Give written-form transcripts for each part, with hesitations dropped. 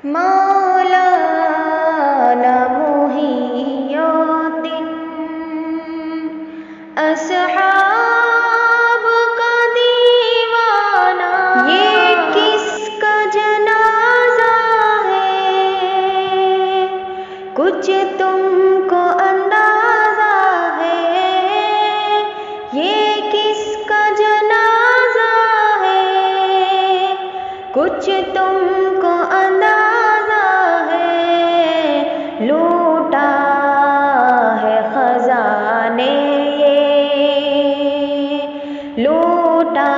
मौलाना मुहियुद्दीन अस्हाब का दीवाना। ये किसका जनाजा है, कुछ तुमको अंदाजा है। ये किसका जनाजा है, कुछ तुमको अंदाजा है। लूटा है खजाने ये, लूटा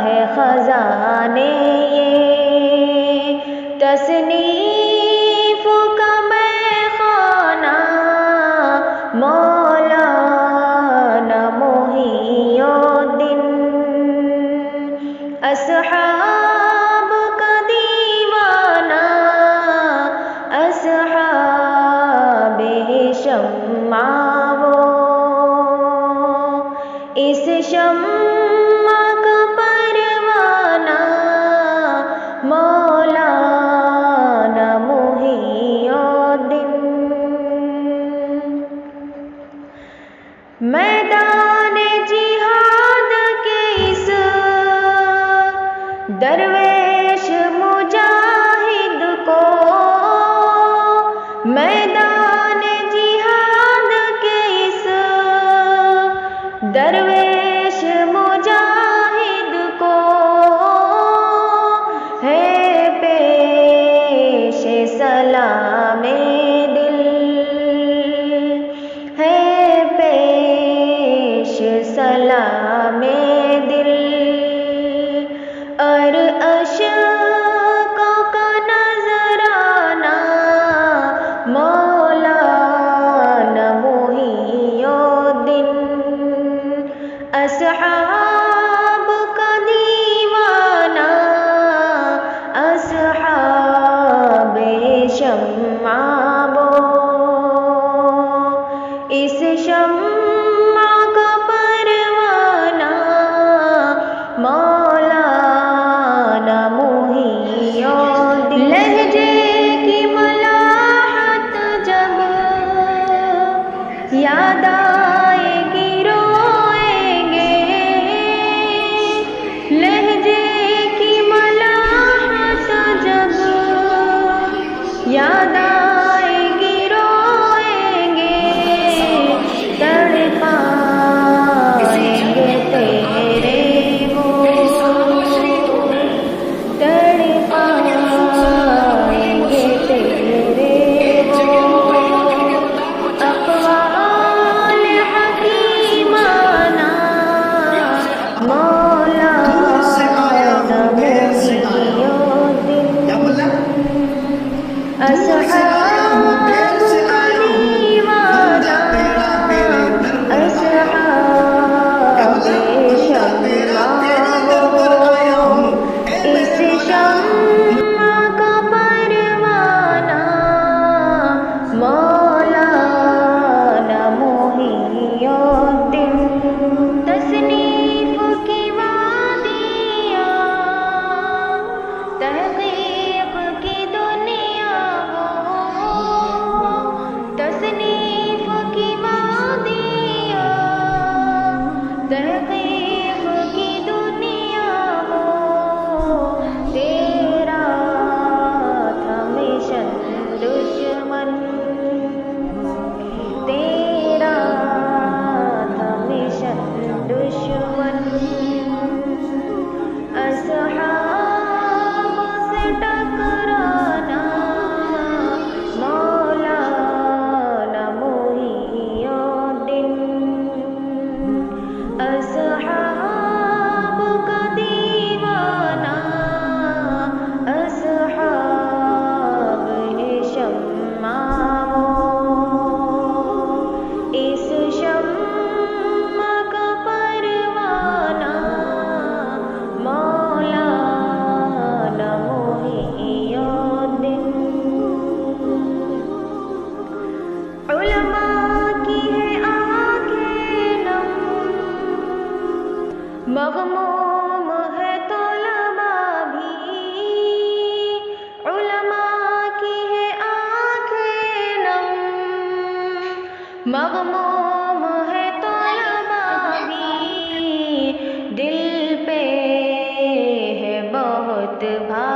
है खजाने ये। तसनीफ का मैखाना मौलाना मुहियुद्दीन अस्हाब का दीवाना। अस्हाबे शम्मा वो, इस शम्मा का परवाना मौलाना मुहियुद्दीन। मैदान जिहाद के इस दरवेश मुजाहिद को, मैदान जिहाद के इस दरवेश मुजाहिद को है पेश सलामे दिल, है पेश सलामे दिल। अशकों का नजराना मौलाना मुहियुद्दीन अस्हाब का दीवाना। अस्हाबे शम्मा वो, इस शम्मा का परवाना मौलाना मुहियुद्दीन। लहजे की मलाहत जब याद आएगी रोएंगे, लहजे की मलाहत जब याद आएगी रोएंगे। तड़पाएंगे तेरे वो, तड़पाएंगे तेरे वो अक़वाल हकीमाना मौलाना मुहियुद्दीन अस्हाब का दीवाना। अस्हाबे शम्मा वो, इस शम्मा भाई